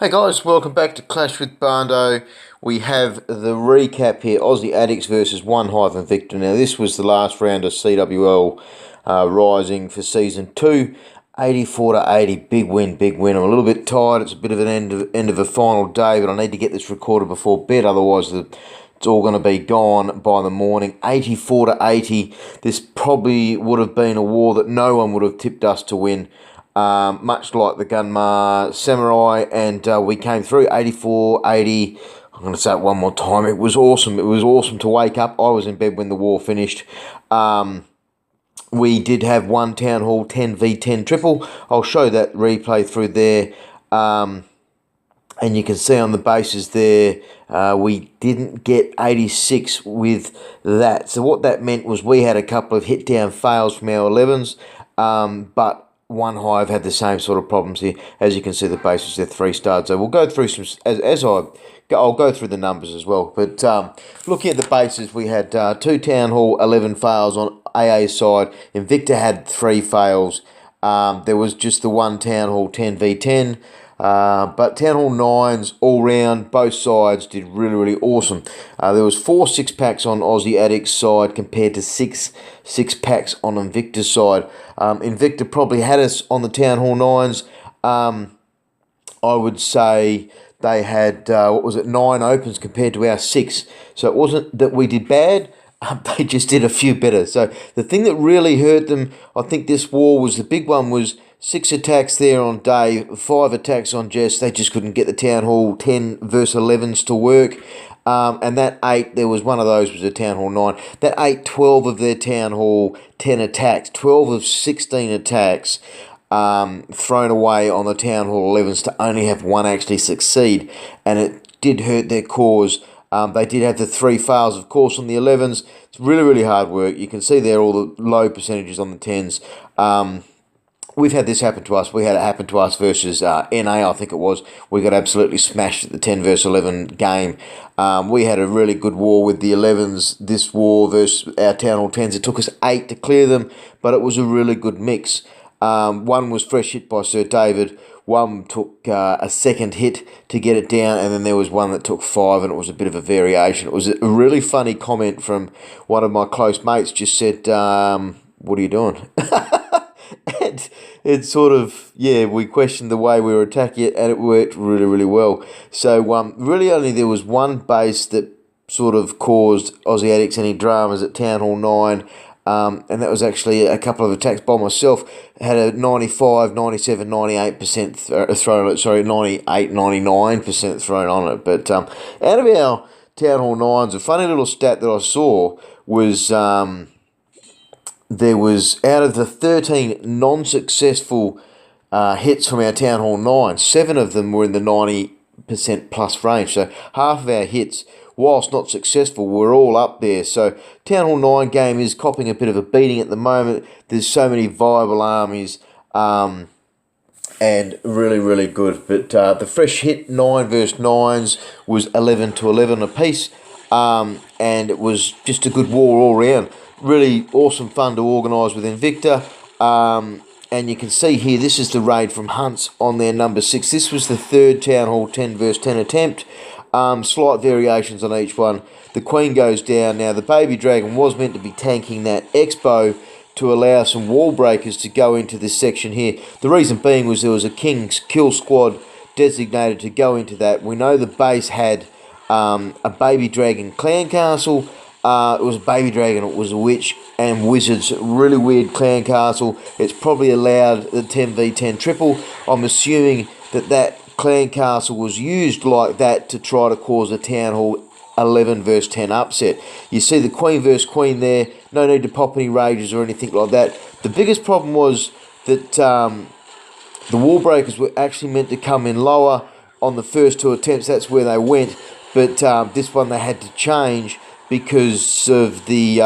Hey guys, welcome back to Clash with Barndo. We have the recap here, Aussie Addicts versus OneHive Invicta. Now this was the last round of CWL Rising for Season 2, 84 to 80, big win, big win. I'm a little bit tired, it's a bit of an end of a final day, but I need to get this recorded before bed, otherwise it's all going to be gone by the morning. 84 to 80, this probably would have been a war that no one would have tipped us to win. Much like the Gunma Samurai, and we came through 84-80. I'm going to say it one more time. It was awesome. It was awesome to wake up. I was in bed when the war finished. We did have one Town Hall 10v10 triple. I'll show that replay through there. And you can see on the bases there, we didn't get 86 with that. So what that meant was we had a couple of hit down fails from our 11s, but OneHive had the same sort of problems here. As you can see, the bases, they're 3 stars. So we'll go through some, I'll go through the numbers as well. But looking at the bases, we had 2 Town Hall 11 fails on AA's side. Invicta had 3 fails. There was just the one Town Hall 10v10. But Town Hall 9s all round, both sides did really, really awesome. There was 4 6-packs on Aussie Addicts side compared to 6 6-packs on Invicta's side. Invicta probably had us on the Town Hall 9s. I would say they had, 9 opens compared to our 6. So it wasn't that we did bad. They just did a few better. So the thing that really hurt them, I think this war was, the big one was 6 attacks there on Dave, 5 attacks on Jess. They just couldn't get the Town Hall 10 versus 11s to work. And that 8, there was one of those was a Town Hall 9. That 8, 12 of their Town Hall 10 attacks, 12 of 16 attacks thrown away on the Town Hall 11s to only have 1 actually succeed. And it did hurt their cause. They did have the 3 fails, of course, on the 11s. It's really, really hard work. You can see there all the low percentages on the 10s. We've had this happen to us. We had it happen to us versus NA, I think it was. We got absolutely smashed at the 10 versus 11 game. We had a really good war with the 11s, this war versus our Town Hall 10s. It took us 8 to clear them, but it was a really good mix. One was fresh hit by Sir David. One took a second hit to get it down, and then there was one that took 5, and it was a bit of a variation. It was a really funny comment from one of my close mates, just said, what are you doing? And it sort of, yeah, we questioned the way we were attacking it, and it worked really, really well. So really only there was one base that sort of caused Aussie Addicts any dramas at Town Hall 9, and that was actually a couple of attacks by myself. Had a 95, 97, 98% thrown on it, sorry, 98, 99% thrown on it. But out of our Town Hall 9s, a funny little stat that I saw was there was, out of the 13 non-successful hits from our Town Hall 9, 7 of them were in the 90% plus range. So half of our hits, whilst not successful, were all up there. So Town Hall 9 game is copping a bit of a beating at the moment. There's so many viable armies and really, really good. But the fresh hit 9 versus 9s was 11 to 11 apiece, and it was just a good war all round. Really awesome fun to organise with Invicta. And you can see here, this is the raid from Hunts on their number 6. This was the 3rd Town Hall 10 versus 10 attempt. Slight variations on each one. The Queen goes down. Now, the Baby Dragon was meant to be tanking that Expo to allow some wall breakers to go into this section here. The reason being was there was a King's Kill Squad designated to go into that. We know the base had a Baby Dragon clan castle. It was a Baby Dragon, it was a Witch and Wizards. Really weird clan castle. It's probably allowed the 10v10 triple. I'm assuming that clan castle was used like that to try to cause a Town Hall 11 versus 10 upset. You see the Queen versus Queen there. No need to pop any rages or anything like that. The biggest problem was that the wall breakers were actually meant to come in lower on the first 2 attempts. That's where they went. But this one they had to change because of the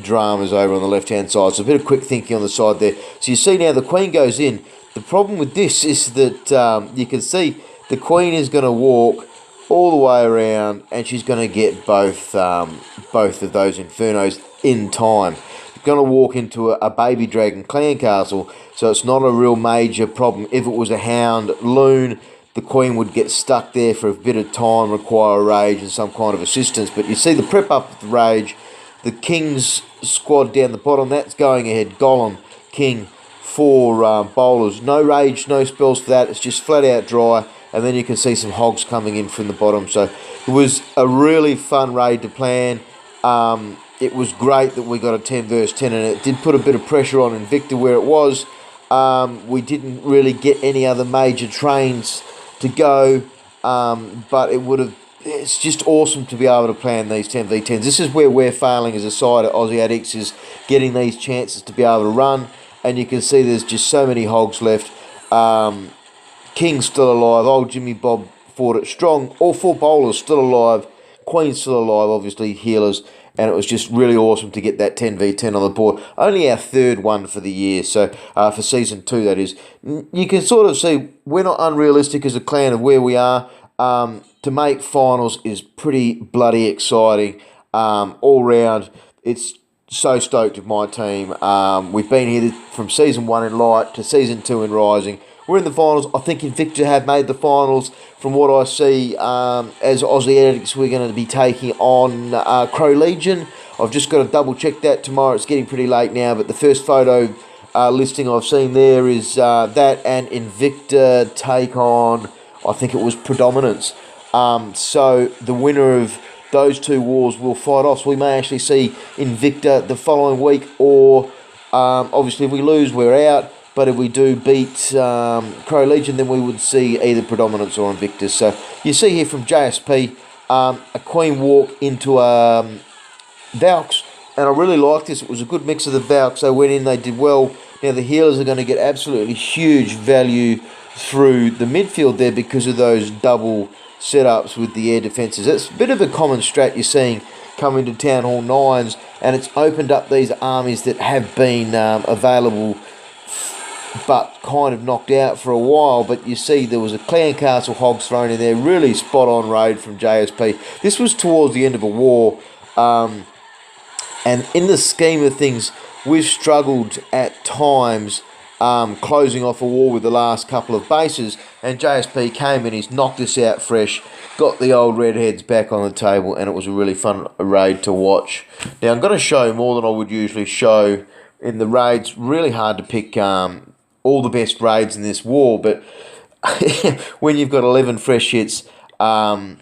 dramas over on the left-hand side. So a bit of quick thinking on the side there. So you see now the Queen goes in. The problem with this is that you can see the Queen is going to walk all the way around, and she's going to get both of those Infernos in time. You're going to walk into a Baby Dragon clan castle, so it's not a real major problem. If it was a Hound Loon, the queen would get stuck there for a bit of time, require a rage and some kind of assistance. But you see the prep up with the rage, the king's squad down the bottom, that's going ahead. Golem, king, 4 bowlers. No rage, no spells for that. It's just flat out dry. And then you can see some hogs coming in from the bottom. So it was a really fun raid to plan. It was great that we got a 10 versus 10, and it did put a bit of pressure on Invicta where it was. We didn't really get any other major trains to go, but it's just awesome to be able to plan these 10v10s. This is where we're failing as a side at Aussie Addicts, is getting these chances to be able to run, and you can see there's just so many hogs left. King's still alive, old Jimmy Bob fought it strong, all 4 bowlers still alive, Queen's still alive, obviously healers, and it was just really awesome to get that 10v10 on the board. Only our 3rd one for the year, so for Season 2 that is. You can sort of see we're not unrealistic as a clan of where we are. To make finals is pretty bloody exciting. All round, it's so stoked with my team. We've been here from Season 1 in Light to Season 2 in Rising. We're in the finals. I think Invicta have made the finals. From what I see, as Aussie Addicts, we're going to be taking on Crow Legion. I've just got to double check that tomorrow. It's getting pretty late now, but the first photo listing I've seen there is that and Invicta take on, I think it was Predominance. So the winner of those 2 wars will fight off. So we may actually see Invicta the following week, or obviously if we lose, we're out. But if we do beat Crow Legion, then we would see either Predominance or Invicta. So you see here from JSP, a Queen walk into Valks. And I really like this. It was a good mix of the Valks. They went in, they did well. Now the healers are going to get absolutely huge value through the midfield there because of those double setups with the air defences. It's a bit of a common strat you're seeing coming to Town Hall 9s. And it's opened up these armies that have been available but kind of knocked out for a while. But you see there was a Clan Castle Hogs thrown in there, really spot on raid from JSP. This was towards the end of a war, and in the scheme of things, we've struggled at times closing off a war with the last couple of bases, and JSP came and he's knocked us out fresh, got the old redheads back on the table, and it was a really fun raid to watch. Now I'm going to show more than I would usually show in the raids. Really hard to pick all the best raids in this war, but when you've got 11 fresh hits and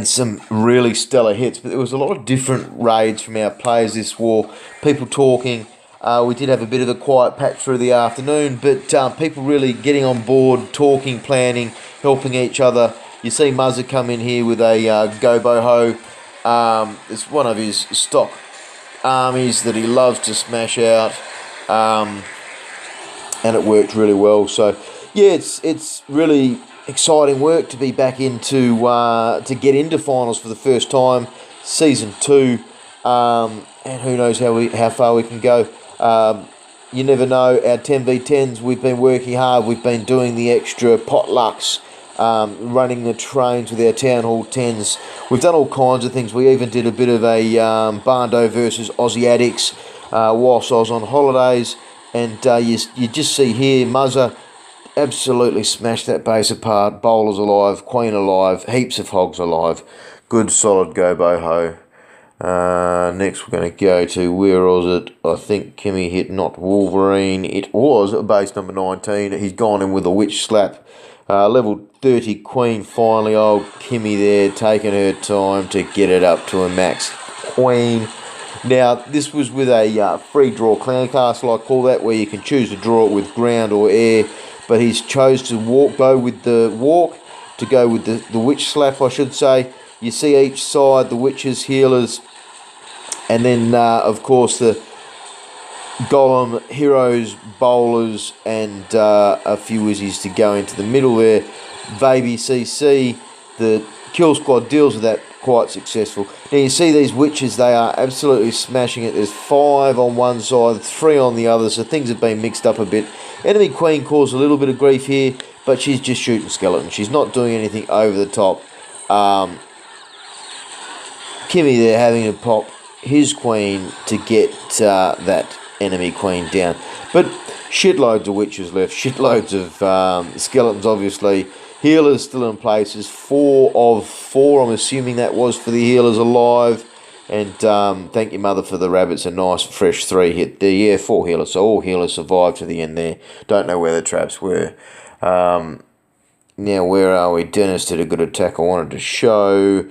some really stellar hits, but there was a lot of different raids from our players this war, people talking. We did have a bit of a quiet patch through the afternoon, but people really getting on board, talking, planning, helping each other. You see Muzza come in here with a Gobo Ho. It's one of his stock armies that he loves to smash out. And it worked really well. So yeah, it's really exciting work to be back into to get into finals for the first time, Season 2, and who knows how far we can go. You never know. Our 10v10s, we've been working hard. We've been doing the extra potlucks, running the trains with our Town Hall 10s. We've done all kinds of things. We even did a bit of a Bando versus Aussie Addicts whilst I was on holidays. And you just see here, Muzza absolutely smashed that base apart. Bowlers alive, Queen alive, heaps of hogs alive. Good solid Gobo Ho. Next we're going to go to, where was it? I think Kimmy hit not Wolverine. It was base number 19. He's gone in with a witch slap. Level 30 Queen finally. Old Kimmy there taking her time to get it up to a max Queen. Now, this was with a free draw Clan Castle, I call that, where you can choose to draw it with ground or air, but he's chose to go with the witch slap, I should say. You see each side, the witches, healers, and then, of course, the golem, heroes, bowlers, and a few wizzies to go into the middle there. Baby CC, the kill squad deals with that quite successful. Now you see these witches, they are absolutely smashing it. There's 5 on one side, 3 on the other, so things have been mixed up a bit. Enemy Queen caused a little bit of grief here, but she's just shooting skeletons. She's not doing anything over the top. Kimmy there having to pop his Queen to get that enemy Queen down. But shitloads of witches left, shitloads of skeletons obviously. Healers still in place. There's 4 of 4. I'm assuming that was for the healers alive. And thank your mother for the rabbits. A nice fresh 3 hit there. Yeah, 4 healers. So all healers survived to the end there. Don't know where the traps were. Now, where are we? Dennis did a good attack I wanted to show.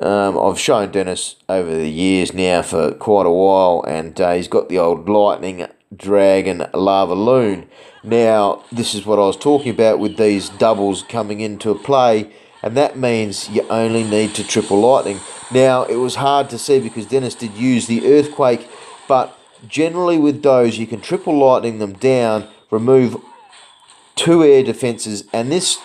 I've shown Dennis over the years now for quite a while, and he's got the old lightning, dragon, lava loon. Now, this is what I was talking about with these doubles coming into play, and that means you only need to triple lightning. Now, it was hard to see because Dennis did use the earthquake, but generally with those, you can triple lightning them down, remove 2 air defenses, and this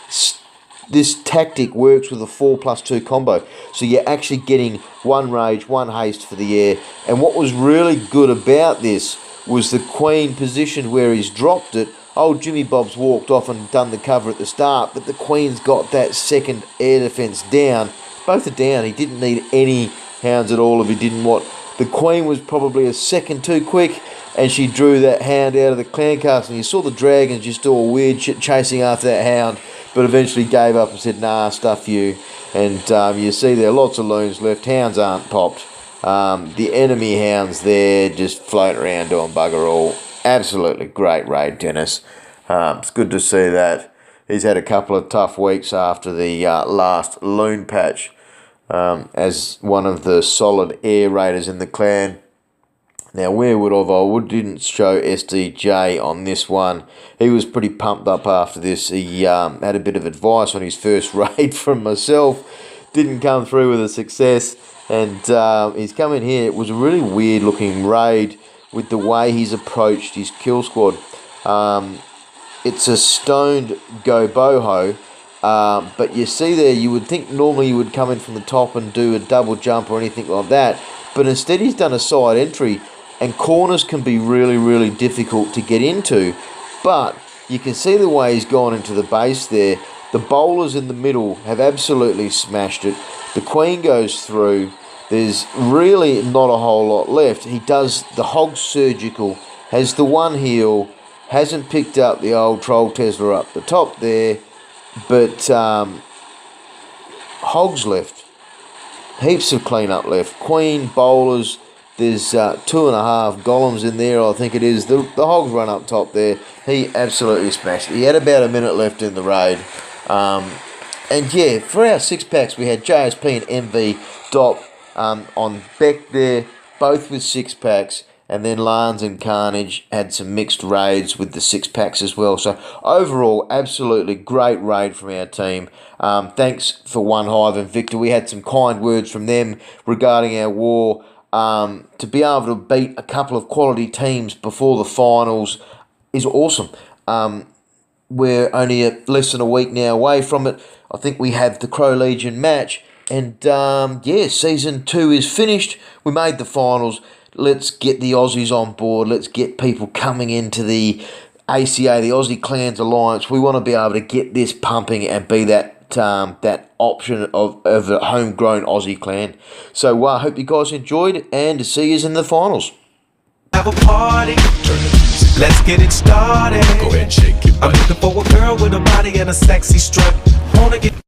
tactic works with a 4+2 combo. So you're actually getting 1 rage, 1 haste for the air. And what was really good about this was the queen positioned where he's dropped it. Old Jimmy Bob's walked off and done the cover at the start, but the queen's got that second air defense down. Both are down. He didn't need any hounds at all if he didn't want. The queen was probably a second too quick, and she drew that hound out of the clan castle. And you saw the dragons just do all weird shit chasing after that hound, but eventually gave up and said, nah, stuff you. And you see there are lots of loons left. Hounds aren't popped. The enemy hounds there just floating around doing bugger all. Absolutely great raid, Dennis. It's good to see that. He's had a couple of tough weeks after the last loon patch as one of the solid air raiders in the clan. Now, where would I didn't show SDJ on this one. He was pretty pumped up after this. He had a bit of advice on his first raid from myself. Didn't come through with a success. And he's come in here. It was a really weird looking raid with the way he's approached his kill squad. It's a stoned go boho. But you see there, you would think normally you would come in from the top and do a double jump or anything like that. But instead he's done a side entry. And corners can be really, really difficult to get into. But you can see the way he's gone into the base there. The bowlers in the middle have absolutely smashed it. The queen goes through. There's really not a whole lot left. He does the hog surgical, has the 1 heal, hasn't picked up the old troll Tesla up the top there. But hogs left. Heaps of cleanup left. Queen, bowlers. There's 2.5 golems in there, I think it is. The hogs run up top there. He absolutely smashed it. He had about a minute left in the raid. And yeah, for our 6-packs, we had JSP and MV Dop on Beck there, both with 6-packs. And then Lance and Carnage had some mixed raids with the 6-packs as well. So overall, absolutely great raid from our team. Thanks for OneHive and Invicta. We had some kind words from them regarding our war. To be able to beat a couple of quality teams before the finals is awesome. We're only less than a week now away from it. I think we have the Crow Legion match. And yeah, Season 2 is finished. We made the finals. Let's get the Aussies on board. Let's get people coming into the ACA, the Aussie Clans Alliance. We want to be able to get this pumping and be that option of a homegrown Aussie clan. So I hope you guys enjoyed, and see you in the finals. Have a party, let's get it started. Go ahead and shake it. I'm looking for a girl with a body and a sexy strut. Wanna get